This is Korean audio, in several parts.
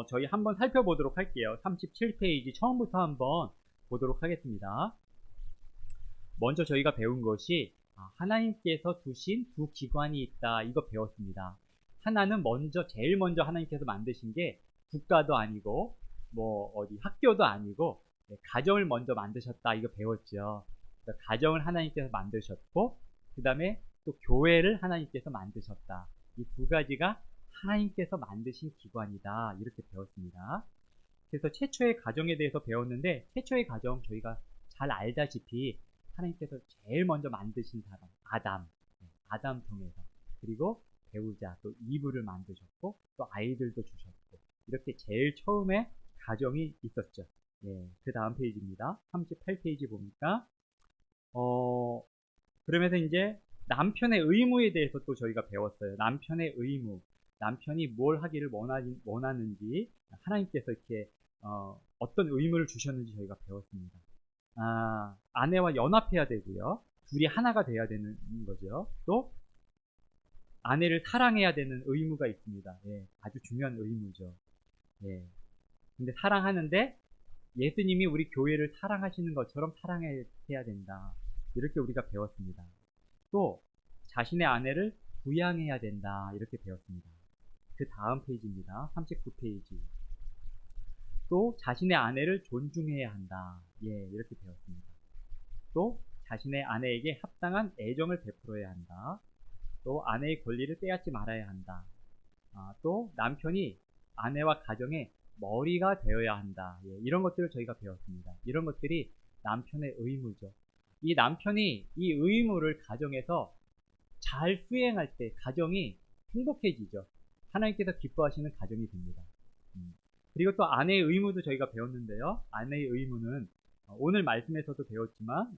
저희 한번 살펴보도록 할게요. 37페이지 처음부터 한번 보도록 하겠습니다. 먼저 저희가 배운 것이 하나님께서 두신 두 기관이 있다, 이거 배웠습니다. 하나는 제일 먼저 하나님께서 만드신 게 국가도 아니고 뭐 어디 학교도 아니고 가정을 먼저 만드셨다, 이거 배웠죠. 그러니까 가정을 하나님께서 만드셨고, 그 다음에 또 교회를 하나님께서 만드셨다. 이 두 가지가 하나님께서 만드신 기관이다, 이렇게 배웠습니다. 그래서 최초의 가정에 대해서 배웠는데, 최초의 가정 저희가 잘 알다시피 하나님께서 제일 먼저 만드신 사람 아담 통해서, 그리고 배우자 또 이브를 만드셨고, 또 아이들도 주셨고, 이렇게 제일 처음에 가정이 있었죠. 그 다음 페이지입니다. 38페이지 보니까 그러면서 이제 남편의 의무에 대해서 또 저희가 배웠어요. 남편의 의무, 남편이 뭘 하기를 원하는지, 하나님께서 이렇게 어떤 의무를 주셨는지 저희가 배웠습니다. 아내와 연합해야 되고요. 둘이 하나가 돼야 되는 거죠. 또 아내를 사랑해야 되는 의무가 있습니다. 아주 중요한 의무죠. 근데 사랑하는데 예수님이 우리 교회를 사랑하시는 것처럼 사랑해야 된다, 이렇게 우리가 배웠습니다. 또 자신의 아내를 부양해야 된다, 이렇게 배웠습니다. 그 다음 페이지입니다. 39페이지. 또 자신의 아내를 존중해야 한다, 이렇게 배웠습니다. 또 자신의 아내에게 합당한 애정을 베풀어야 한다. 또 아내의 권리를 빼앗지 말아야 한다. 또 남편이 아내와 가정의 머리가 되어야 한다. 이런 것들을 저희가 배웠습니다. 이런 것들이 남편의 의무죠. 이 남편이 이 의무를 가정에서 잘 수행할 때 가정이 행복해지죠. 하나님께서 기뻐하시는 가정이 됩니다. 그리고 또 아내의 의무도 저희가 배웠는데요. 아내의 의무는 오늘 말씀에서도 배웠지만,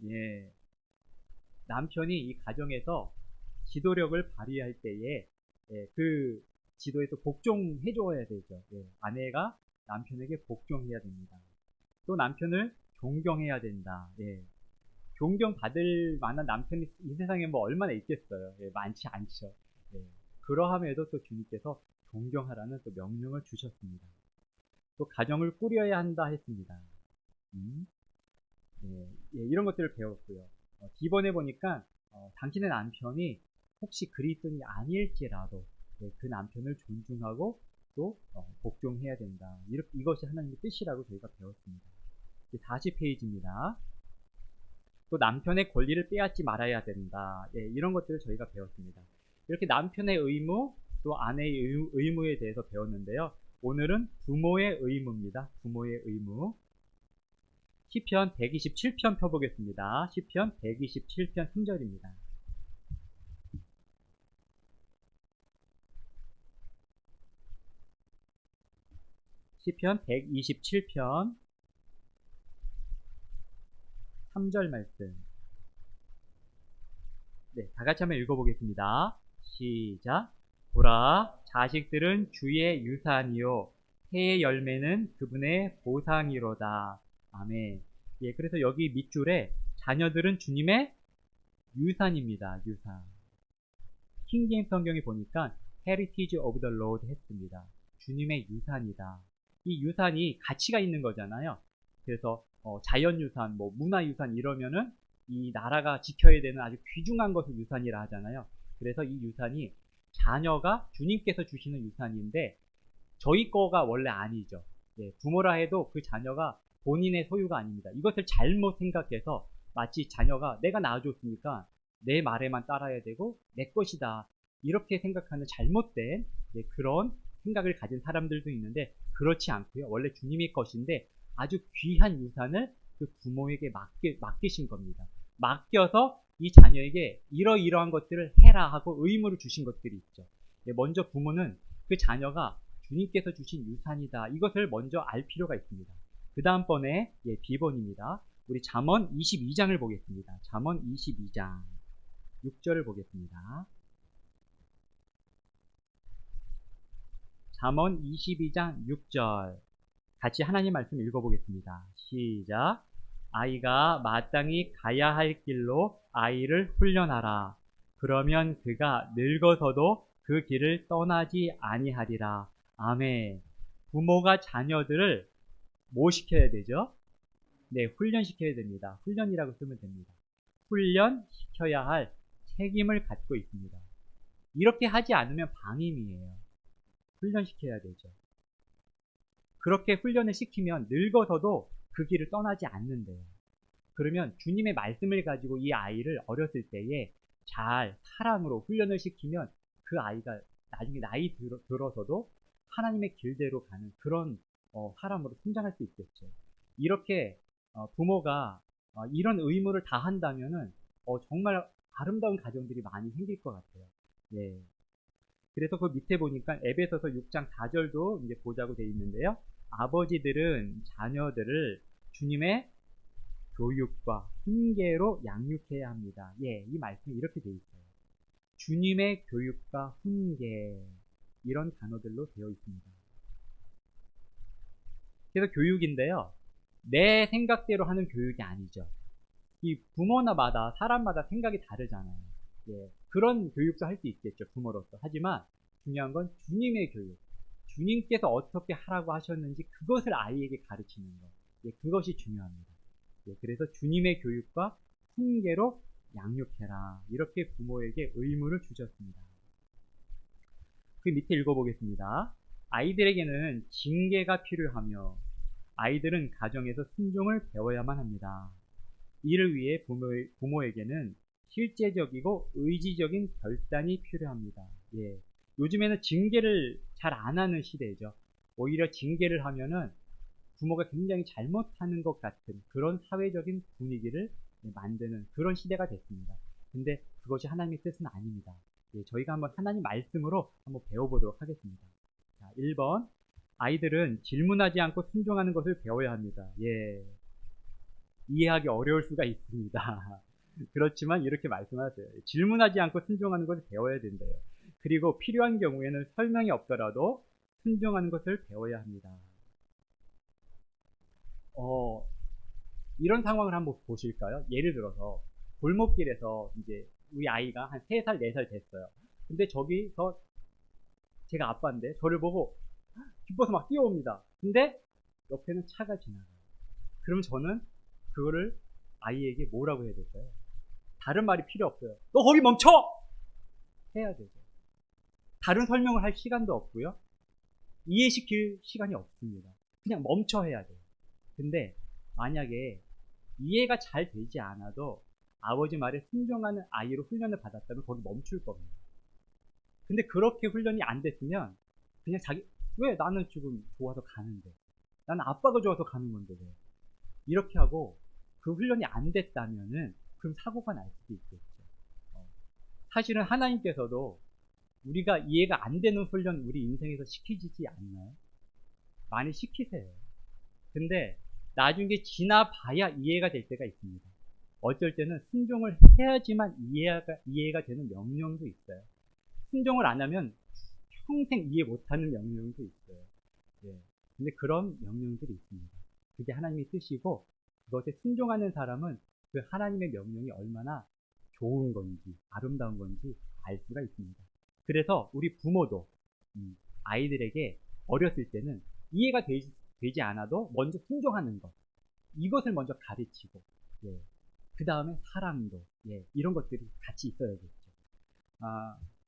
남편이 이 가정에서 지도력을 발휘할 때에 그 지도에 또 복종해 줘야 되죠. 아내가 남편에게 복종해야 됩니다. 또 남편을 존경해야 된다. 존경받을 만한 남편이 이 세상에 뭐 얼마나 있겠어요. 많지 않죠. 그러함에도 또 주님께서 존경하라는 또 명령을 주셨습니다. 또 가정을 꾸려야 한다 했습니다. 이런 것들을 배웠고요. 기본에 보니까 당신의 남편이 혹시 그리스도인이 아닐지라도 그 남편을 존중하고 또 복종해야 된다, 이것이 하나님의 뜻이라고 저희가 배웠습니다. 40페이지입니다. 또 남편의 권리를 빼앗지 말아야 된다, 이런 것들을 저희가 배웠습니다. 이렇게 남편의 의무, 또 아내의 의무에 대해서 배웠는데요. 오늘은 부모의 의무입니다. 부모의 의무. 시편 127편 펴보겠습니다. 시편 127편 3절입니다. 시편 127편 3절 말씀. 다 같이 한번 읽어보겠습니다. 시작. 보라, 자식들은 주의 유산이요 해의 열매는 그분의 보상이로다. 아멘. 그래서 여기 밑줄에 자녀들은 주님의 유산입니다. 유산. 킹제임스 성경에 보니까 Heritage of the Lord 했습니다. 주님의 유산이다. 이 유산이 가치가 있는 거잖아요. 그래서 자연유산, 뭐 문화유산 이러면은 이 나라가 지켜야 되는 아주 귀중한 것을 유산이라 하잖아요. 그래서 이 유산이 자녀가 주님께서 주시는 유산인데 저희 거가 원래 아니죠. 부모라 해도 그 자녀가 본인의 소유가 아닙니다. 이것을 잘못 생각해서 마치 자녀가 내가 낳아줬으니까 내 말에만 따라야 되고 내 것이다, 이렇게 생각하는 잘못된 그런 생각을 가진 사람들도 있는데, 그렇지 않고요. 원래 주님의 것인데 아주 귀한 유산을 그 부모에게 맡기신 겁니다. 맡겨서 이 자녀에게 이러이러한 것들을 해라 하고 의무를 주신 것들이 있죠. 먼저 부모는 그 자녀가 주님께서 주신 유산이다, 이것을 먼저 알 필요가 있습니다. 그 다음번에 비번입니다. 우리 잠언 22장을 보겠습니다. 잠언 22장 6절을 보겠습니다. 잠언 22장 6절 같이 하나님 말씀 읽어보겠습니다. 시작. 아이가 마땅히 가야 할 길로 아이를 훈련하라. 그러면 그가 늙어서도 그 길을 떠나지 아니하리라. 아멘. 부모가 자녀들을 뭐 시켜야 되죠? 네, 훈련시켜야 됩니다. 훈련이라고 쓰면 됩니다. 훈련시켜야 할 책임을 갖고 있습니다. 이렇게 하지 않으면 방임이에요. 훈련시켜야 되죠. 그렇게 훈련을 시키면 늙어서도 그 길을 떠나지 않는데요. 그러면 주님의 말씀을 가지고 이 아이를 어렸을 때에 잘 사랑으로 훈련을 시키면 그 아이가 나중에 나이 들어서도 하나님의 길대로 가는 그런 사람으로 성장할 수 있겠죠. 이렇게 부모가 이런 의무를 다 한다면은 정말 아름다운 가정들이 많이 생길 것 같아요. 예. 그래서 그 밑에 보니까 에베소서 6장 4절도 이제 보자고 되어 있는데요. 아버지들은 자녀들을 주님의 교육과 훈계로 양육해야 합니다. 예, 이 말씀이 이렇게 되어 있어요. 주님의 교육과 훈계, 이런 단어들로 되어 있습니다. 그래서 교육인데요. 내 생각대로 하는 교육이 아니죠. 이 부모나마다 사람마다 생각이 다르잖아요. 예, 그런 교육도 할 수 있겠죠, 부모로서. 하지만 중요한 건 주님의 교육. 주님께서 어떻게 하라고 하셨는지 그것을 아이에게 가르치는 것. 예, 그것이 중요합니다. 예, 그래서 주님의 교육과 훈계로 양육해라. 이렇게 부모에게 의무를 주셨습니다. 그 밑에 읽어보겠습니다. 아이들에게는 징계가 필요하며 아이들은 가정에서 순종을 배워야만 합니다. 이를 위해 부모에게는 실제적이고 의지적인 결단이 필요합니다. 예. 요즘에는 징계를 잘 안 하는 시대죠. 오히려 징계를 하면은 부모가 굉장히 잘못하는 것 같은 그런 사회적인 분위기를 만드는 그런 시대가 됐습니다. 근데 그것이 하나님의 뜻은 아닙니다. 예, 저희가 한번 하나님 말씀으로 한번 배워보도록 하겠습니다. 자, 1번. 아이들은 질문하지 않고 순종하는 것을 배워야 합니다. 예. 이해하기 어려울 수가 있습니다. 그렇지만 이렇게 말씀하세요. 질문하지 않고 순종하는 것을 배워야 된대요. 그리고 필요한 경우에는 설명이 없더라도 순종하는 것을 배워야 합니다. 이런 상황을 한번 보실까요? 예를 들어서 골목길에서 이제 우리 아이가 한 3살, 4살 됐어요. 근데 저기서 제가 아빠인데 저를 보고 기뻐서 막 뛰어옵니다. 근데 옆에는 차가 지나가요. 그럼 저는 그거를 아이에게 뭐라고 해야 될까요? 다른 말이 필요 없어요. 너 거기 멈춰! 해야 되죠. 다른 설명을 할 시간도 없고요. 이해시킬 시간이 없습니다. 그냥 멈춰 해야 돼요. 근데 만약에 이해가 잘 되지 않아도 아버지 말에 순종하는 아이로 훈련을 받았다면 거기 멈출 겁니다. 근데 그렇게 훈련이 안 됐으면 그냥 왜 나는 지금 좋아서 가는데? 나는 아빠가 좋아서 가는 건데 왜? 이렇게 하고 그 훈련이 안 됐다면은 그럼 사고가 날 수도 있겠죠. 사실은 하나님께서도 우리가 이해가 안 되는 훈련 우리 인생에서 시키지 않나요? 많이 시키세요. 근데 나중에 지나봐야 이해가 될 때가 있습니다. 어쩔 때는 순종을 해야지만 이해가 되는 명령도 있어요. 순종을 안 하면 평생 이해 못하는 명령도 있어요. 예. 근데 그런 명령들이 있습니다. 그게 하나님의 뜻이고 그것에 순종하는 사람은 그 하나님의 명령이 얼마나 좋은 건지 아름다운 건지 알 수가 있습니다. 그래서 우리 부모도 아이들에게 어렸을 때는 이해가 되지 않아도 먼저 순종하는 것, 이것을 먼저 가르치고 예. 그 다음에 사랑도 예. 이런 것들이 같이 있어야겠죠.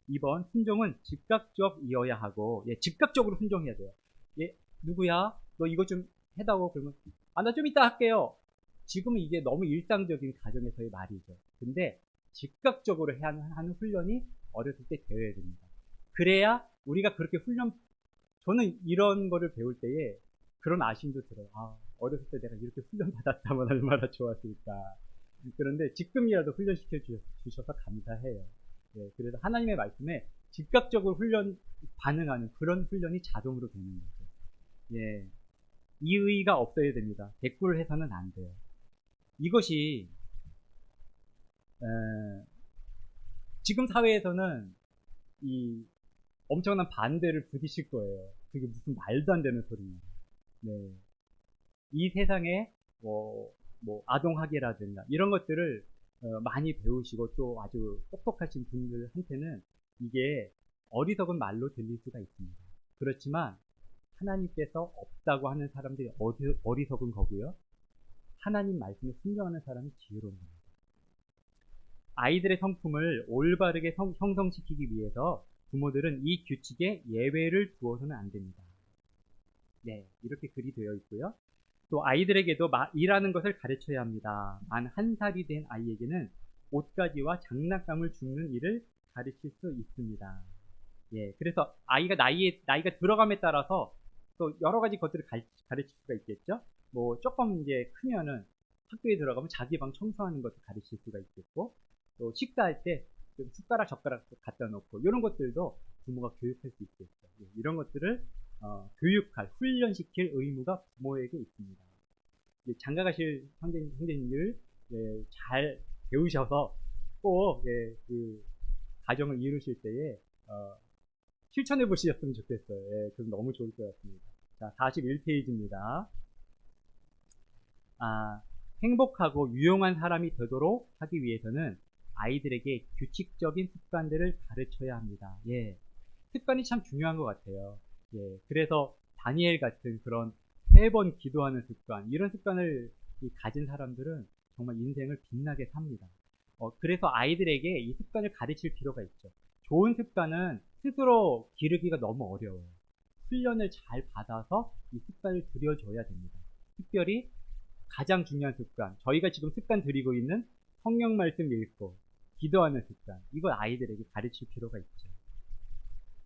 2번 순종은 즉각적이어야 하고 예. 즉각적으로 순종해야 돼요. 예. 누구야? 너 이것 좀 해다오. 그러면 나 좀 이따 할게요. 지금은 이게 너무 일상적인 가정에서의 말이죠. 근데 즉각적으로 해야 하는 훈련이 어렸을 때 되어야 됩니다. 그래야 우리가 그렇게 저는 이런 거를 배울 때에 그런 아쉬움도 들어요. 어렸을 때 내가 이렇게 훈련 받았다면 얼마나 좋았을까. 그런데 지금이라도 훈련시켜 주셔서 감사해요. 예, 그래서 하나님의 말씀에 즉각적으로 반응하는 그런 훈련이 자동으로 되는 거죠. 예, 이의가 없어야 됩니다. 대꾸를 해서는 안 돼요. 이것이 지금 사회에서는 이 엄청난 반대를 부딪힐 거예요. 그게 무슨 말도 안 되는 소리냐. 네. 이 세상에 아동학대라든가 이런 것들을 많이 배우시고 또 아주 똑똑하신 분들한테는 이게 어리석은 말로 들릴 수가 있습니다. 그렇지만 하나님께서 없다고 하는 사람들이 어리석은 거고요. 하나님 말씀에 순종하는 사람이 지혜로운 겁니다. 아이들의 성품을 올바르게 형성시키기 위해서 부모들은 이 규칙에 예외를 두어서는 안 됩니다. 네, 이렇게 글이 되어 있고요. 또 아이들에게도 일하는 것을 가르쳐야 합니다. 만 1살이 된 아이에게는 옷가지와 장난감을 줍는 일을 가르칠 수 있습니다. 예, 그래서 아이가 나이가 들어감에 따라서 또 여러 가지 것들을 가르칠 수가 있겠죠. 뭐 조금 이제 크면은 학교에 들어가면 자기 방 청소하는 것을 가르칠 수가 있겠고, 또 식사할 때 좀 숟가락 젓가락 갖다 놓고 이런 것들도 부모가 교육할 수 있겠죠. 예, 이런 것들을 교육할, 훈련시킬 의무가 부모에게 있습니다. 장가 가실 형제님들 잘 배우셔서 꼭 그 가정을 이루실 때에 실천해 보셨으면 좋겠어요. 예, 그럼 너무 좋을 것 같습니다. 자, 41페이지입니다. 행복하고 유용한 사람이 되도록 하기 위해서는 아이들에게 규칙적인 습관들을 가르쳐야 합니다. 예, 습관이 참 중요한 것 같아요. 예, 그래서 다니엘 같은 그런 3번 기도하는 습관, 이런 습관을 가진 사람들은 정말 인생을 빛나게 삽니다. 그래서 아이들에게 이 습관을 가르칠 필요가 있죠. 좋은 습관은 스스로 기르기가 너무 어려워요. 훈련을 잘 받아서 이 습관을 들여줘야 됩니다. 특별히 가장 중요한 습관, 저희가 지금 습관 들이고 있는 성경 말씀 읽고 기도하는 습관, 이걸 아이들에게 가르칠 필요가 있죠.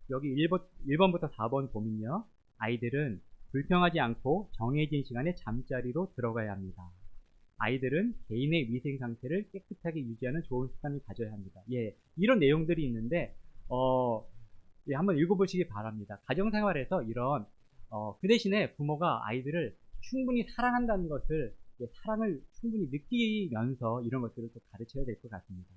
여기 1번부터 4번 보면요, 아이들은 불평하지 않고 정해진 시간에 잠자리로 들어가야 합니다. 아이들은 개인의 위생 상태를 깨끗하게 유지하는 좋은 습관을 가져야 합니다. 예, 이런 내용들이 있는데 예, 한번 읽어보시기 바랍니다. 가정생활에서 이런 그 대신에 부모가 아이들을 충분히 사랑한다는 것을, 사랑을 충분히 느끼면서 이런 것들을 또 가르쳐야 될 것 같습니다.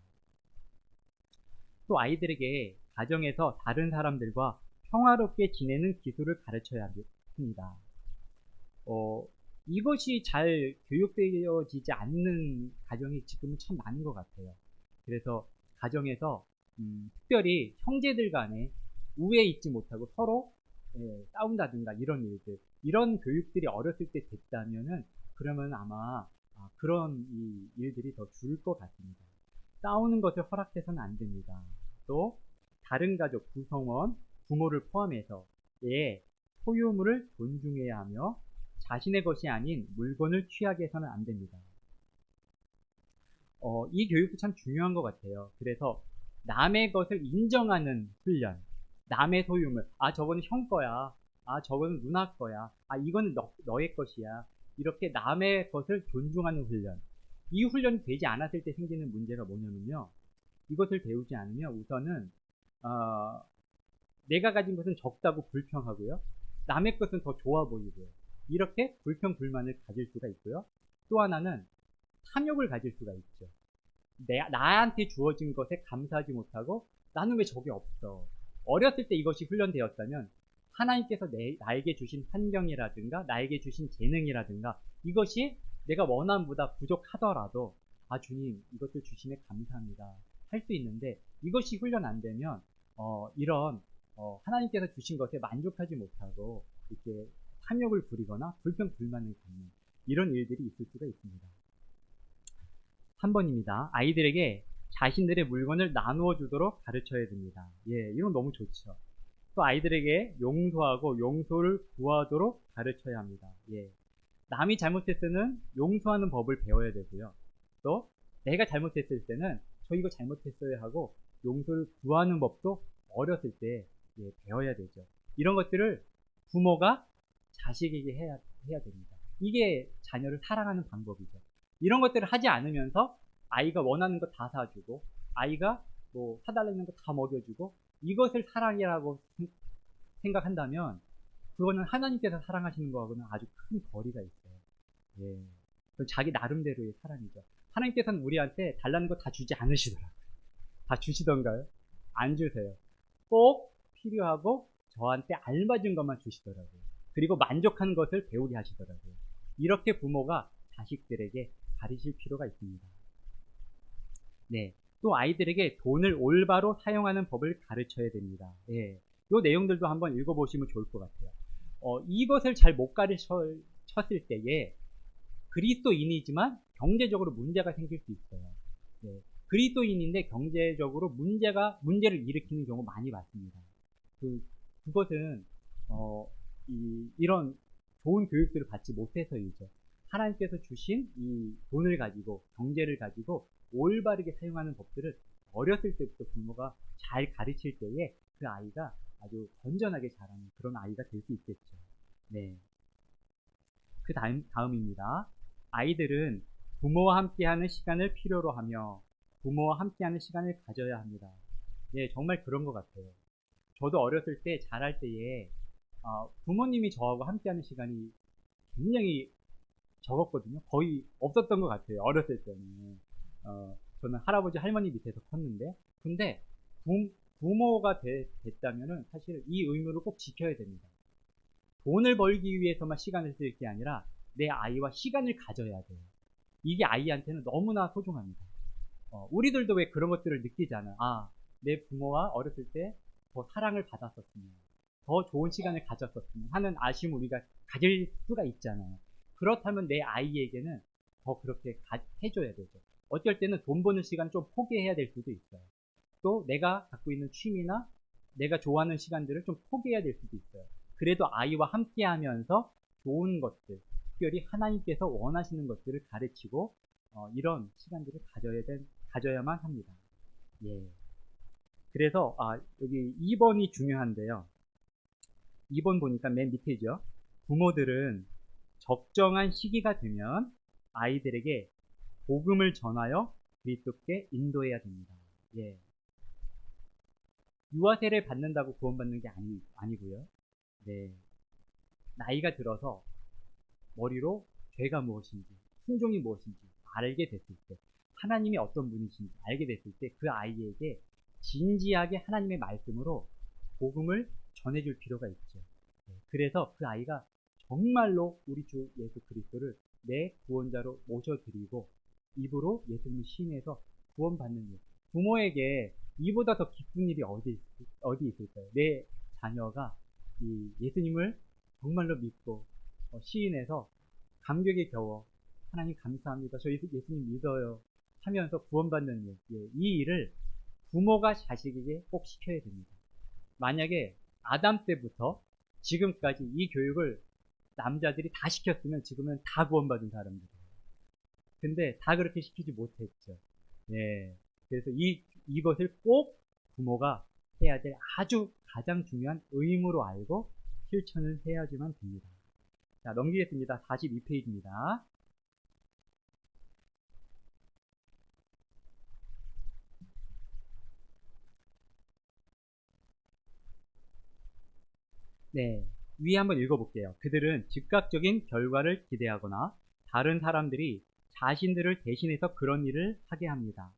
또 아이들에게 가정에서 다른 사람들과 평화롭게 지내는 기술을 가르쳐야 합니다. 이것이 잘 교육되어지지 않는 가정이 지금은 참 많은 것 같아요. 그래서 가정에서 특별히 형제들 간에 우애 있지 못하고 서로 싸운다든가 이런 일들, 이런 교육들이 어렸을 때 됐다면은 그러면 아마 그런 일들이 더 줄을 것 같습니다. 싸우는 것을 허락해서는 안 됩니다. 또 다른 가족 구성원, 부모를 포함해서 소유물을 존중해야 하며 자신의 것이 아닌 물건을 취하게 해서는 안 됩니다. 이 교육도 참 중요한 것 같아요. 그래서 남의 것을 인정하는 훈련, 남의 소유물, 저거는 형 거야, 저거는 누나 거야, 이거는 너의 것이야, 이렇게 남의 것을 존중하는 훈련, 이 훈련이 되지 않았을 때 생기는 문제가 뭐냐면요, 이것을 배우지 않으면 우선은 내가 가진 것은 적다고 불평하고요, 남의 것은 더 좋아 보이고요, 이렇게 불평 불만을 가질 수가 있고요. 또 하나는 탐욕을 가질 수가 있죠. 나한테 주어진 것에 감사하지 못하고 나는 왜 저게 없어. 어렸을 때 이것이 훈련되었다면 하나님께서 나에게 주신 환경이라든가 나에게 주신 재능이라든가 이것이 내가 원함보다 부족하더라도 주님 이것을 주심에 감사합니다 할 수 있는데, 이것이 훈련 안 되면 이런 하나님께서 주신 것에 만족하지 못하고 이렇게 탐욕을 부리거나 불평 불만을 갖는 이런 일들이 있을 수가 있습니다. 3번입니다. 아이들에게 자신들의 물건을 나누어 주도록 가르쳐야 됩니다. 예, 이건 너무 좋죠. 또 아이들에게 용서하고 용서를 구하도록 가르쳐야 합니다. 예, 남이 잘못했을 때는 용서하는 법을 배워야 되고요. 또 내가 잘못했을 때는 저 이거 잘못했어요 하고 용서를 구하는 법도 어렸을 때 배워야 되죠. 이런 것들을 부모가 자식에게 해야 됩니다. 이게 자녀를 사랑하는 방법이죠. 이런 것들을 하지 않으면서 아이가 원하는 거 다 사주고 아이가 뭐 사달라는 거 다 먹여주고 이것을 사랑이라고 생각한다면 그거는 하나님께서 사랑하시는 거하고는 아주 큰 거리가 있어요. 예, 그건 자기 나름대로의 사랑이죠. 하나님께서는 우리한테 달라는 거 다 주지 않으시더라고요. 다 주시던가요? 안 주세요. 꼭 필요하고 저한테 알맞은 것만 주시더라고요. 그리고 만족하는 것을 배우게 하시더라고요. 이렇게 부모가 자식들에게 가르칠 필요가 있습니다. 네, 또 아이들에게 돈을 올바로 사용하는 법을 가르쳐야 됩니다. 예, 이 내용들도 한번 읽어보시면 좋을 것 같아요. 이것을 잘 못 가르쳤을 때에 그리스도인이지만 경제적으로 문제가 생길 수 있어요. 네. 그리스도인인데 경제적으로 문제를 일으키는 경우 많이 봤습니다. 그것은 이런 좋은 교육들을 받지 못해서이죠. 하나님께서 주신 이 돈을 가지고 경제를 가지고 올바르게 사용하는 법들을 어렸을 때부터 부모가 잘 가르칠 때에 그 아이가 아주 건전하게 자라는 그런 아이가 될 수 있겠죠. 네. 그 다음입니다. 아이들은 부모와 함께하는 시간을 필요로 하며 부모와 함께하는 시간을 가져야 합니다. 네, 정말 그런 것 같아요. 저도 어렸을 때 자랄 때에 부모님이 저하고 함께하는 시간이 굉장히 적었거든요. 거의 없었던 것 같아요. 어렸을 때는. 저는 할아버지 할머니 밑에서 컸는데 근데 부모가 됐다면은 사실 이 의무를 꼭 지켜야 됩니다. 돈을 벌기 위해서만 시간을 쓸 게 아니라 내 아이와 시간을 가져야 돼요. 이게 아이한테는 너무나 소중합니다. 우리들도 왜 그런 것들을 느끼잖아요. 내 부모와 어렸을 때 더 사랑을 받았었으면, 더 좋은 시간을 가졌었으면 하는 아쉬움을 우리가 가질 수가 있잖아요. 그렇다면 내 아이에게는 더 그렇게 해줘야 되죠. 어쩔 때는 돈 버는 시간 좀 포기해야 될 수도 있어요. 또 내가 갖고 있는 취미나 내가 좋아하는 시간들을 좀 포기해야 될 수도 있어요. 그래도 아이와 함께 하면서 좋은 것들, 특별히 하나님께서 원하시는 것들을 가르치고 이런 시간들을 가져야만 합니다. 예. 그래서 여기 2번이 중요한데요. 2번 보니까 맨 밑에죠. 부모들은 적정한 시기가 되면 아이들에게 복음을 전하여 그리스도께 인도해야 됩니다. 예. 유아세를 받는다고 구원받는 게 아니고요. 네. 나이가 들어서 머리로 죄가 무엇인지, 순종이 무엇인지 알게 됐을 때, 하나님이 어떤 분이신지 알게 됐을 때 그 아이에게 진지하게 하나님의 말씀으로 복음을 전해줄 필요가 있죠. 네. 그래서 그 아이가 정말로 우리 주 예수 그리스도를 내 구원자로 모셔드리고 입으로 예수님을 시인해서 구원받는 일. 부모에게 이보다 더 기쁜 일이 어디 있을까요? 내 자녀가 이 예수님을 정말로 믿고 시인해서 감격에 겨워 하나님 감사합니다. 저 예수님 믿어요 하면서 구원받는 일. 예, 이 일을 부모가 자식에게 꼭 시켜야 됩니다. 만약에 아담 때부터 지금까지 이 교육을 남자들이 다 시켰으면 지금은 다 구원받은 사람들이에요. 근데 다 그렇게 시키지 못했죠. 예. 그래서 이것을 꼭 부모가 해야 될 아주 가장 중요한 의무로 알고 실천을 해야지만 됩니다. 자, 넘기겠습니다. 42페이지입니다. 네. 위에 한번 읽어볼게요. 그들은 즉각적인 결과를 기대하거나 다른 사람들이 자신들을 대신해서 그런 일을 하게 합니다.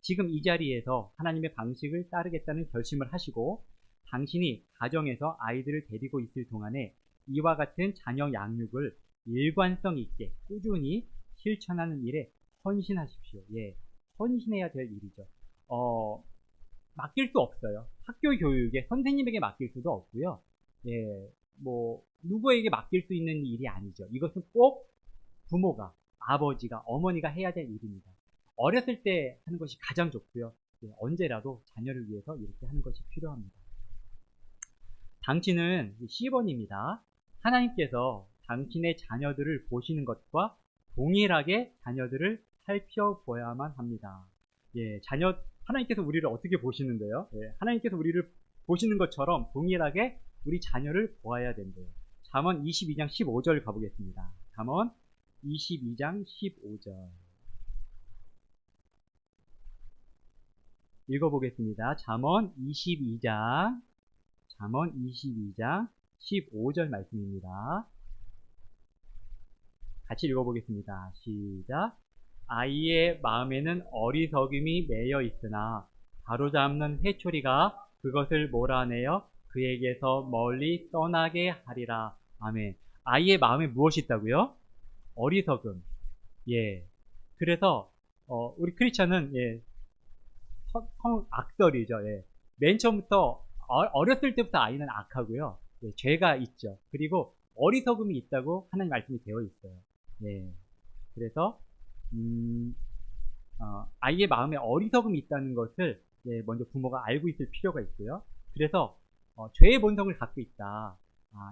지금 이 자리에서 하나님의 방식을 따르겠다는 결심을 하시고 당신이 가정에서 아이들을 데리고 있을 동안에 이와 같은 자녀 양육을 일관성 있게 꾸준히 실천하는 일에 헌신하십시오. 예, 헌신해야 될 일이죠. 맡길 수 없어요. 학교 교육에 선생님에게 맡길 수도 없고요. 예, 누구에게 맡길 수 있는 일이 아니죠. 이것은 꼭 부모가, 아버지가, 어머니가 해야 될 일입니다. 어렸을 때 하는 것이 가장 좋고요. 예, 언제라도 자녀를 위해서 이렇게 하는 것이 필요합니다. 당신은 10번입니다. 하나님께서 당신의 자녀들을 보시는 것과 동일하게 자녀들을 살펴보야만 합니다. 예, 하나님께서 우리를 어떻게 보시는데요? 예, 하나님께서 우리를 보시는 것처럼 동일하게 우리 자녀를 보아야 된대요. 잠언 22장 15절 가보겠습니다. 잠언 22장 15절 읽어보겠습니다. 잠언 22장 15절 말씀입니다. 같이 읽어보겠습니다. 시작. 아이의 마음에는 어리석음이 매여 있으나 바로잡는 회초리가 그것을 몰아내어 그에게서 멀리 떠나게 하리라. 아멘. 아이의 마음에 무엇이 있다고요? 어리석음. 예. 그래서 우리 크리스천은 성악설이죠. 예. 맨 처음부터 어렸을 때부터 아이는 악하고요. 예, 죄가 있죠. 그리고 어리석음이 있다고 하나님 말씀이 되어 있어요. 예. 그래서 아이의 마음에 어리석음이 있다는 것을 먼저 부모가 알고 있을 필요가 있고요. 그래서 죄의 본성을 갖고 있다.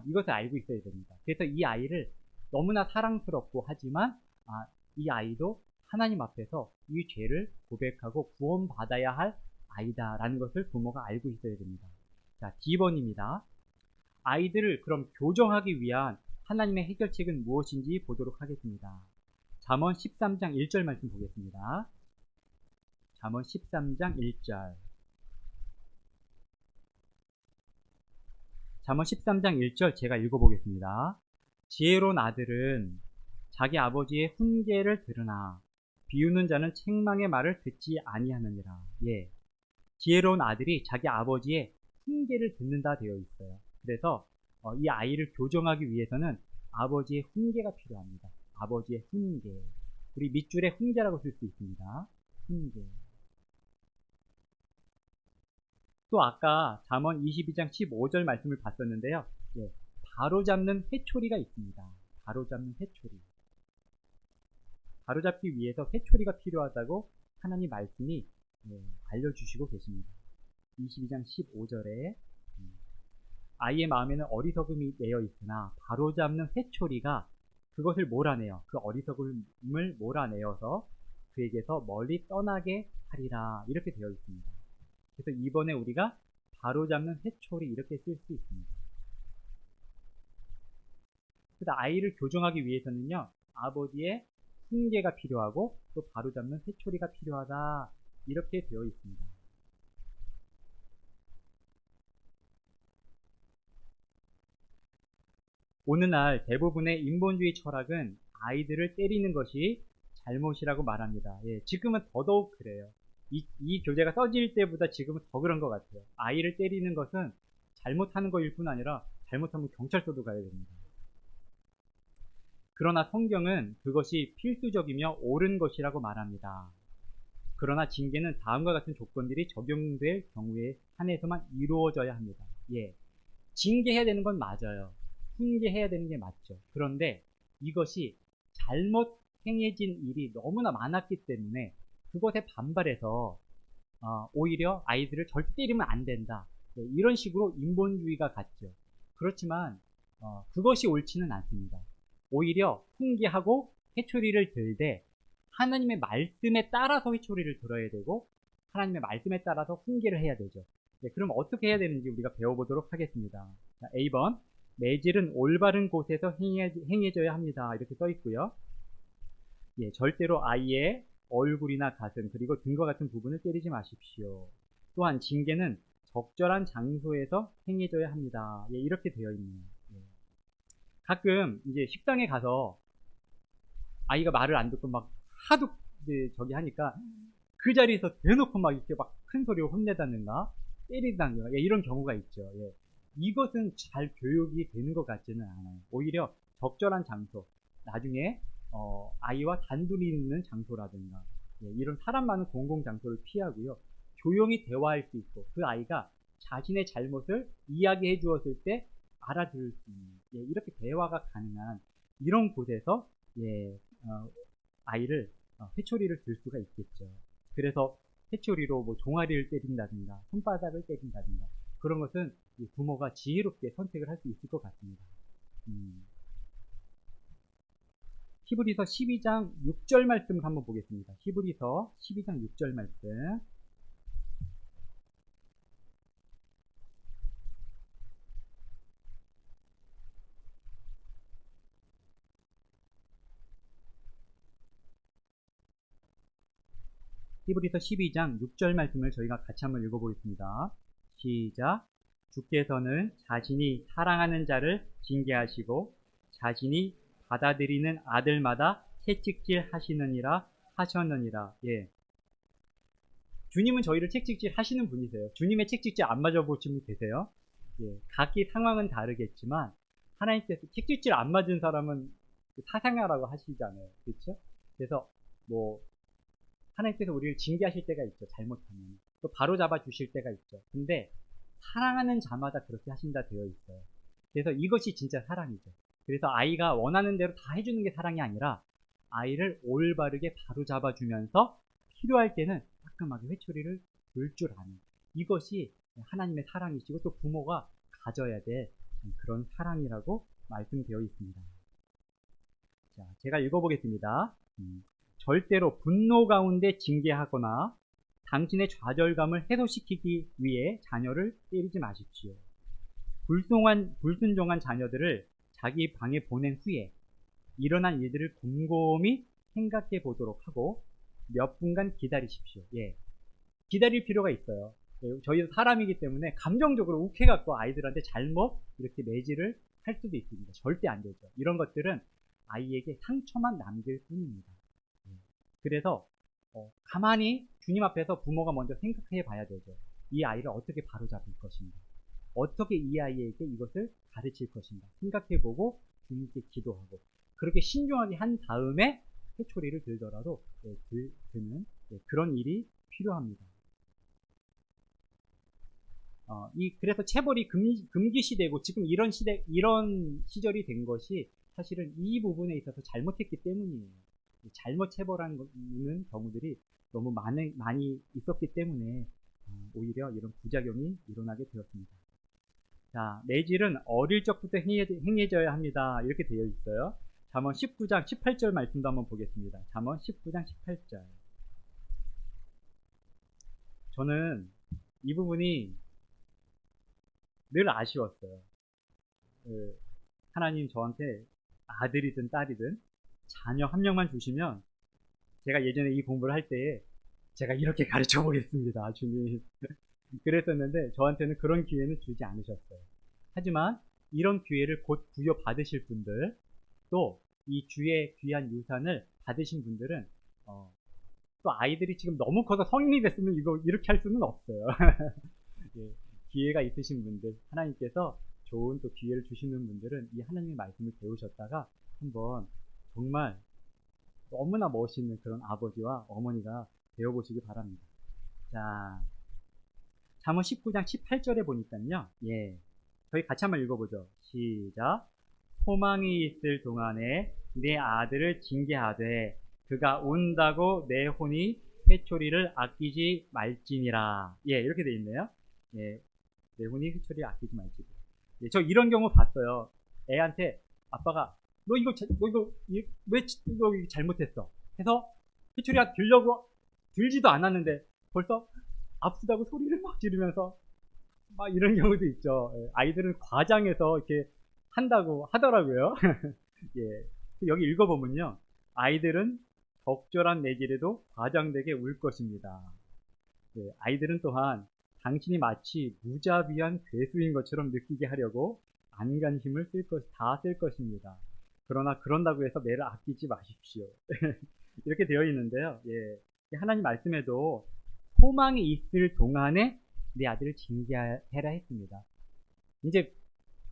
이것을 알고 있어야 됩니다. 그래서 이 아이를 너무나 사랑스럽고 하지만 이 아이도 하나님 앞에서 이 죄를 고백하고 구원받아야 할 아이다라는 것을 부모가 알고 있어야 됩니다. 자, D번입니다. 아이들을 그럼 교정하기 위한 하나님의 해결책은 무엇인지 보도록 하겠습니다. 잠언 13장 1절 말씀 보겠습니다. 잠언 13장 1절. 잠언 13장 1절 제가 읽어보겠습니다. 지혜로운 아들은 자기 아버지의 훈계를 들으나 비웃는 자는 책망의 말을 듣지 아니하느니라. 예, 지혜로운 아들이 자기 아버지의 훈계를 듣는다 되어 있어요. 그래서 이 아이를 교정하기 위해서는 아버지의 훈계가 필요합니다. 아버지의 훈계. 우리 밑줄에 훈계라고 쓸 수 있습니다. 훈계. 또 아까 잠언 22장 15절 말씀을 봤었는데요. 예, 바로잡는 회초리가 있습니다. 바로잡는 회초리. 바로잡기 위해서 회초리가 필요하다고 하나님 말씀이 알려주시고 계십니다. 22장 15절에 아이의 마음에는 어리석음이 내어 있으나 바로잡는 회초리가 그것을 몰아내요. 그 어리석음을 몰아내어서 그에게서 멀리 떠나게 하리라. 이렇게 되어 있습니다. 그래서 이번에 우리가 바로잡는 회초리 이렇게 쓸 수 있습니다. 그래서 아이를 교정하기 위해서는요, 아버지의 훈계가 필요하고 또 바로잡는 회초리가 필요하다. 이렇게 되어 있습니다. 오늘날 대부분의 인본주의 철학은 아이들을 때리는 것이 잘못이라고 말합니다. 예, 지금은 더더욱 그래요. 이 교재가 써질 때보다 지금은 더 그런 것 같아요. 아이를 때리는 것은 잘못하는 것일 뿐 아니라 잘못하면 경찰서도 가야 됩니다. 그러나 성경은 그것이 필수적이며 옳은 것이라고 말합니다. 그러나 징계는 다음과 같은 조건들이 적용될 경우에 한해서만 이루어져야 합니다. 예, 징계해야 되는 건 맞아요. 훈계해야 되는 게 맞죠. 그런데 이것이 잘못 행해진 일이 너무나 많았기 때문에 그것에 반발해서 오히려 아이들을 절대 때리면 안 된다. 이런 식으로 인본주의가 갔죠. 그렇지만 그것이 옳지는 않습니다. 오히려 훈계하고 회초리를 들되 하나님의 말씀에 따라서 회초리를 들어야 되고 하나님의 말씀에 따라서 훈계를 해야 되죠. 그럼 어떻게 해야 되는지 우리가 배워보도록 하겠습니다. 자, A번, 매질은 올바른 곳에서 행해져야 합니다. 이렇게 써 있고요. 예, 절대로 아이의 얼굴이나 가슴 그리고 등과 같은 부분을 때리지 마십시오. 또한 징계는 적절한 장소에서 행해져야 합니다. 예, 이렇게 되어 있네요. 예. 가끔 이제 식당에 가서 아이가 말을 안 듣고 막 하도 저기 하니까 그 자리에서 대놓고 막 이렇게 막 큰 소리로 혼내다든가 때리다든가 예, 이런 경우가 있죠. 예. 이것은 잘 교육이 되는 것 같지는 않아요. 오히려 적절한 장소, 나중에 아이와 단둘이 있는 장소라든가 이런 사람 많은 공공장소를 피하고요. 조용히 대화할 수 있고 그 아이가 자신의 잘못을 이야기해 주었을 때 알아들을 수 있는 이렇게 대화가 가능한 이런 곳에서 아이를 회초리를 들 수가 있겠죠. 그래서 회초리로 뭐 종아리를 때린다든가 손바닥을 때린다든가 그런 것은 부모가 지혜롭게 선택을 할 수 있을 것 같습니다. 히브리서 12장 6절 말씀을 한번 보겠습니다. 히브리서 12장 6절 말씀. 히브리서 12장 6절 말씀을 저희가 같이 한번 읽어보겠습니다. 시작. 주께서는 자신이 사랑하는 자를 징계하시고 자신이 받아들이는 아들마다 채찍질 하시느니라 하셨느니라. 예. 주님은 저희를 채찍질 하시는 분이세요. 주님의 채찍질 안 맞아보신 분 계세요? 예. 각기 상황은 다르겠지만 하나님께서 채찍질 안 맞은 사람은 사상하라고 하시잖아요. 그렇죠? 그래서 뭐 하나님께서 우리를 징계하실 때가 있죠. 잘못하면. 또 바로 잡아 주실 때가 있죠. 근데 사랑하는 자마다 그렇게 하신다 되어 있어요. 그래서 이것이 진짜 사랑이죠. 그래서 아이가 원하는 대로 다 해주는 게 사랑이 아니라 아이를 올바르게 바로잡아 주면서 필요할 때는 따끔하게 회초리를 들 줄 아는, 이것이 하나님의 사랑이시고 또 부모가 가져야 될 그런 사랑이라고 말씀되어 있습니다. 자, 제가 읽어보겠습니다. 절대로 분노 가운데 징계하거나 당신의 좌절감을 해소시키기 위해 자녀를 때리지 마십시오. 불순종한 자녀들을 자기 방에 보낸 후에 일어난 일들을 곰곰이 생각해 보도록 하고 몇 분간 기다리십시오. 예, 기다릴 필요가 있어요. 예, 저희는 사람이기 때문에 감정적으로 욱해갖고 아이들한테 잘못 이렇게 매질을 할 수도 있습니다. 절대 안 되죠. 이런 것들은 아이에게 상처만 남길 뿐입니다. 예, 그래서 가만히 주님 앞에서 부모가 먼저 생각해 봐야 되죠. 이 아이를 어떻게 바로잡을 것인가, 어떻게 이 아이에게 이것을 가르칠 것인가 생각해보고 주님께 기도하고 그렇게 신중하게 한 다음에 회초리를 들더라도 드는 그런 일이 필요합니다. 그래서 체벌이 금기시되고 지금 이런 시절이 된 것이 사실은 이 부분에 있어서 잘못했기 때문이에요. 잘못 체벌하는 경우들이 너무 많이 있었기 때문에 오히려 이런 부작용이 일어나게 되었습니다. 자, 매질은 어릴 적부터 행해져야 합니다. 이렇게 되어 있어요. 잠언 19장 18절 말씀도 한번 보겠습니다. 잠언 19장 18절. 저는 이 부분이 늘 아쉬웠어요. 하나님 저한테 아들이든 딸이든 자녀 한 명만 주시면 제가 예전에 이 공부를 할 때에 제가 이렇게 가르쳐 보겠습니다. 주님. 그랬었는데 저한테는 그런 기회는 주지 않으셨어요. 하지만 이런 기회를 곧 부여받으실 분들, 또 이 주의 귀한 유산을 받으신 분들은 또 아이들이 지금 너무 커서 성인이 됐으면 이렇게 할 수는 없어요. 예, 기회가 있으신 분들, 하나님께서 좋은 또 기회를 주시는 분들은 이 하나님의 말씀을 배우셨다가 한번 정말 너무나 멋있는 그런 아버지와 어머니가 되어보시기 바랍니다. 자, 잠언 19장 18절에 보니까요. 예, 저희 같이 한번 읽어보죠. 시작. 소망이 있을 동안에 내 아들을 징계하되 그가 운다고 내 혼이 회초리를 아끼지 말지니라. 예, 이렇게 돼 있네요. 예, 내 혼이 회초리를 아끼지 말지니라. 예, 저 이런 경우 봤어요. 애한테 아빠가 너 이거 왜 이거 잘못했어? 해서 회초리 들지도 않았는데 벌써 아프다고 소리를 막 지르면서 막 이런 경우도 있죠. 예, 아이들은 과장해서 이렇게 한다고 하더라고요. 예, 여기 읽어보면요. 아이들은 적절한 매질에도 과장되게 울 것입니다. 예, 아이들은 또한 당신이 마치 무자비한 괴수인 것처럼 느끼게 하려고 안간힘을 다 쓸 것입니다. 그러나 그런다고 해서 매를 아끼지 마십시오. 이렇게 되어 있는데요. 예, 하나님 말씀에도 소망이 있을 동안에 내 아들을 징계해라 했습니다. 이제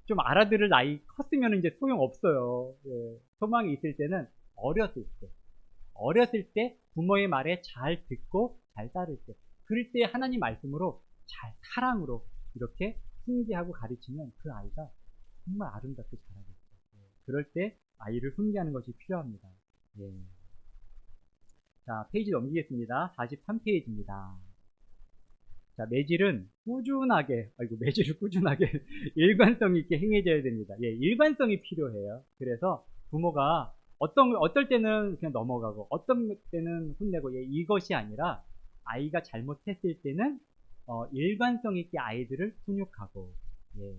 좀 알아들을 나이 컸으면 이제 소용없어요. 예, 소망이 있을 때는 어렸을 때 부모의 말에 잘 듣고 잘 따를 때, 그럴 때 하나님 말씀으로 잘 사랑으로 이렇게 훈계하고 가르치면 그 아이가 정말 아름답게 자라겠죠. 예, 그럴 때 아이를 훈계하는 것이 필요합니다. 예. 자, 페이지 넘기겠습니다. 43페이지입니다. 자, 매질을 꾸준하게 일관성 있게 행해져야 됩니다. 예, 일관성이 필요해요. 그래서 부모가 어떨 때는 그냥 넘어가고 어떤 때는 혼내고, 예, 이것이 아니라 아이가 잘못했을 때는 일관성 있게 아이들을 훈육하고, 예,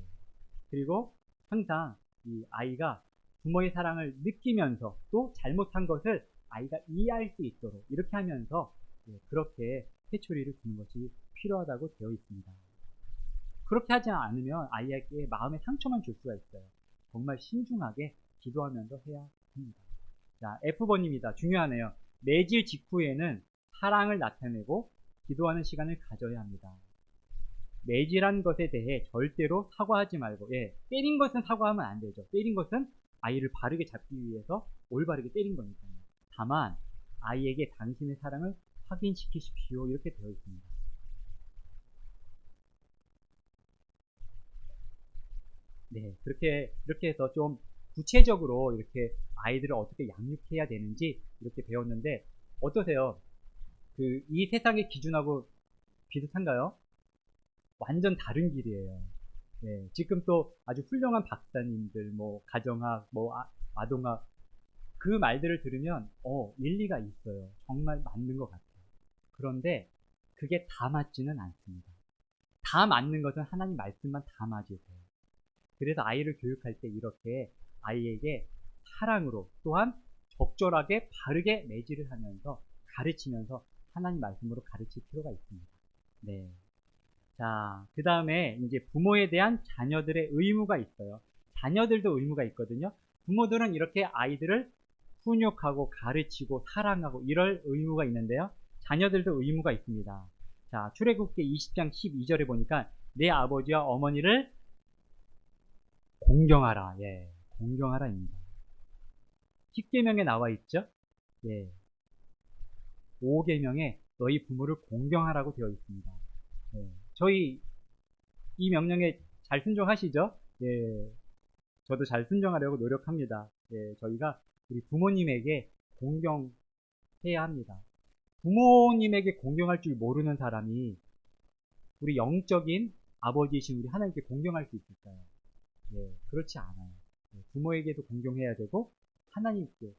그리고 항상 이 아이가 부모의 사랑을 느끼면서 또 잘못한 것을 아이가 이해할 수 있도록 이렇게 하면서, 예, 그렇게 회초리를 주는 것이 필요하다고 되어 있습니다. 그렇게 하지 않으면 아이에게 마음의 상처만 줄 수가 있어요. 정말 신중하게 기도하면서 해야 합니다. 자, F번입니다. 중요하네요. 매질 직후에는 사랑을 나타내고 기도하는 시간을 가져야 합니다. 매질한 것에 대해 절대로 사과하지 말고, 예, 때린 것은 사과하면 안 되죠. 때린 것은 아이를 바르게 잡기 위해서 올바르게 때린 거니까요. 다만 아이에게 당신의 사랑을 확인시키십시오. 이렇게 되어 있습니다. 네, 이렇게 해서 좀 구체적으로 이렇게 아이들을 어떻게 양육해야 되는지 이렇게 배웠는데 어떠세요? 이 세상의 기준하고 비슷한가요? 완전 다른 길이에요. 네, 지금 또 아주 훌륭한 박사님들, 뭐 가정학, 뭐 아동학 그 말들을 들으면 일리가 있어요. 정말 맞는 것 같아요. 그런데 그게 다 맞지는 않습니다. 다 맞는 것은 하나님 말씀만 다 맞으세요. 그래서 아이를 교육할 때 이렇게 아이에게 사랑으로 또한 적절하게 바르게 매질을 하면서 가르치면서 하나님 말씀으로 가르칠 필요가 있습니다. 네. 자, 그 다음에 이제 부모에 대한 자녀들의 의무가 있어요. 자녀들도 의무가 있거든요. 부모들은 이렇게 아이들을 훈육하고 가르치고 사랑하고 이럴 의무가 있는데요. 자녀들도 의무가 있습니다. 자, 출애굽기 20장 12절에 보니까 내 아버지와 어머니를 공경하라. 예, 공경하라입니다. 10계명에 나와 있죠. 예, 5계명에 너희 부모를 공경하라고 되어 있습니다. 예, 저희 이 명령에 잘 순종하시죠? 예, 저도 잘 순종하려고 노력합니다. 예, 저희가 우리 부모님에게 공경해야 합니다. 부모님에게 공경할 줄 모르는 사람이 우리 영적인 아버지이신 우리 하나님께 공경할 수 있을까요? 예, 그렇지 않아요. 예, 부모에게도 공경해야 되고 하나님께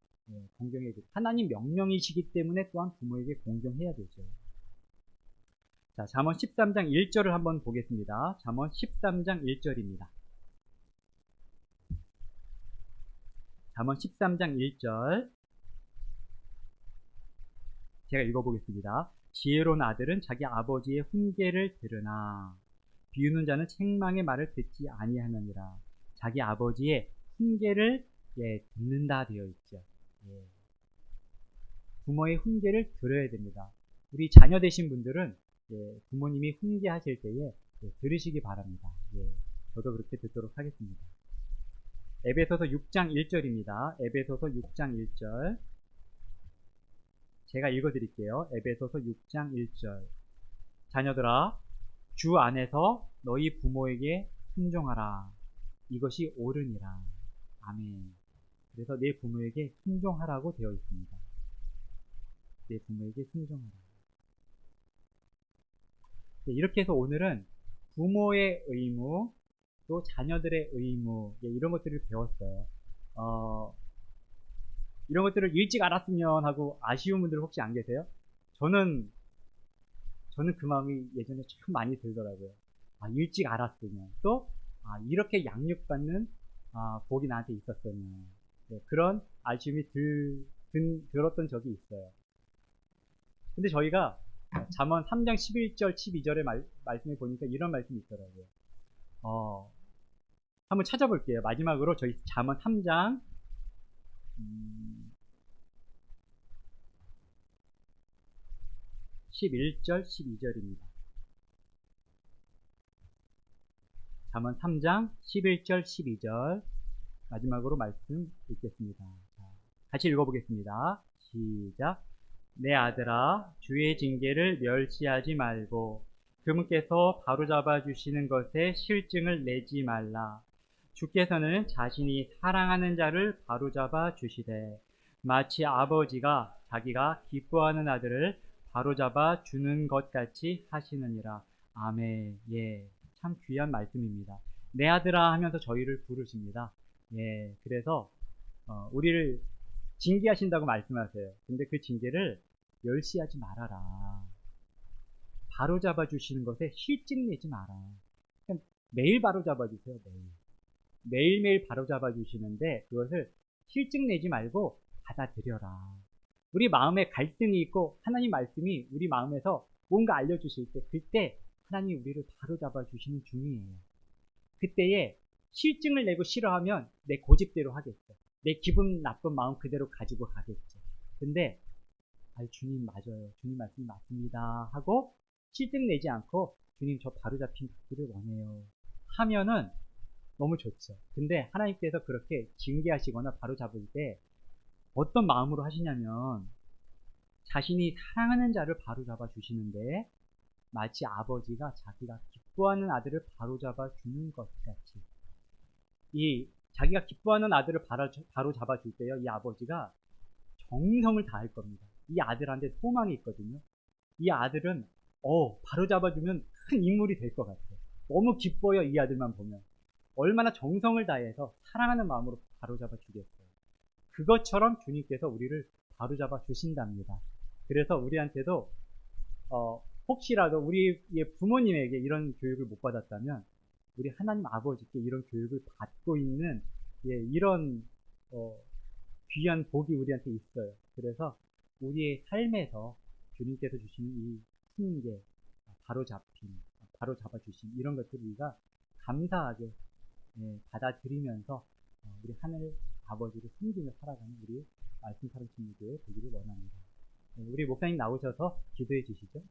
공경해야 되고 하나님 명령이시기 때문에 또한 부모에게 공경해야 되죠. 자, 잠언 13장 1절을 한번 보겠습니다. 잠언 13장 1절입니다. 잠언 13장 1절 제가 읽어보겠습니다. 지혜로운 아들은 자기 아버지의 훈계를 들으나 비우는 자는 책망의 말을 듣지 아니하느니라. 자기 아버지의 훈계를 듣는다 되어 있죠. 예. 부모의 훈계를 들어야 됩니다. 우리 자녀 되신 분들은 부모님이 훈계하실 때에 들으시기 바랍니다. 저도 그렇게 듣도록 하겠습니다. 에베소서 6장 1절입니다. 에베소서 6장 1절 제가 읽어드릴게요. 에베소서 6장 1절 자녀들아 주 안에서 너희 부모에게 순종하라. 이것이 옳으니라. 아멘. 그래서 내 부모에게 순종하라고 되어 있습니다. 내 부모에게 순종하라. 이렇게 해서 오늘은 부모의 의무, 또 자녀들의 의무, 이런 것들을 배웠어요. 이런 것들을 일찍 알았으면 하고 아쉬운 분들 혹시 안 계세요? 저는 그 마음이 예전에 참 많이 들더라고요. 일찍 알았으면, 또 이렇게 양육받는 복이 나한테 있었으면, 그런 아쉬움이 들었던 적이 있어요. 근데 저희가 잠언 3장 11절 12절의 말씀에 보니까 이런 말씀이 있더라고요. 한번 찾아볼게요. 마지막으로 저희 잠언 3장 11절 12절입니다. 잠언 3장 11절 12절 마지막으로 말씀 읽겠습니다. 같이 읽어보겠습니다. 시작. 내 아들아 주의 징계를 멸시하지 말고 그분께서 바로잡아 주시는 것에 실증을 내지 말라. 주께서는 자신이 사랑하는 자를 바로잡아 주시되 마치 아버지가 자기가 기뻐하는 아들을 바로잡아 주는 것 같이 하시느니라. 아멘. 예, 참 귀한 말씀입니다. 내 아들아 하면서 저희를 부르십니다. 예, 그래서 우리를 징계하신다고 말씀하세요. 근데 그 징계를 멸시하지 말아라. 바로잡아 주시는 것에 실증 내지 마라. 그냥 매일 바로잡아 주세요. 매일매일 바로잡아 주시는데 그것을 실증 내지 말고 받아들여라. 우리 마음에 갈등이 있고 하나님 말씀이 우리 마음에서 뭔가 알려주실 때 그때 하나님이 우리를 바로잡아 주시는 중이에요. 그때에 실증을 내고 싫어하면 내 고집대로 하겠죠. 내 기분 나쁜 마음 그대로 가지고 가겠죠. 근데 주님 맞아요. 주님 말씀이 맞습니다. 하고 실증 내지 않고 주님 저 바로잡힌 갖기를 원해요. 하면은 너무 좋죠. 근데 하나님께서 그렇게 징계하시거나 바로잡을 때 어떤 마음으로 하시냐면 자신이 사랑하는 자를 바로잡아 주시는데 마치 아버지가 자기가 기뻐하는 아들을 바로잡아 주는 것 같이 이 자기가 기뻐하는 아들을 바로 잡아줄 때요, 이 아버지가 정성을 다할 겁니다. 이 아들한테 소망이 있거든요. 이 아들은 바로 잡아주면 큰 인물이 될 것 같아요. 너무 기뻐요, 이 아들만 보면. 얼마나 정성을 다해서 사랑하는 마음으로 바로 잡아주겠어요. 그것처럼 주님께서 우리를 바로 잡아주신답니다. 그래서 우리한테도 혹시라도 우리의 부모님에게 이런 교육을 못 받았다면 우리 하나님 아버지께 이런 교육을 받고 있는 이런 귀한 복이 우리한테 있어요. 그래서 우리의 삶에서 주님께서 주시는 이 훈계, 바로잡힘, 바로잡아주심 이런 것들을 우리가 감사하게 받아들이면서 우리 하늘 아버지를 섬기며 살아가는 우리 말씀 사랑 친구교회 되기를 원합니다. 우리 목사님 나오셔서 기도해 주시죠.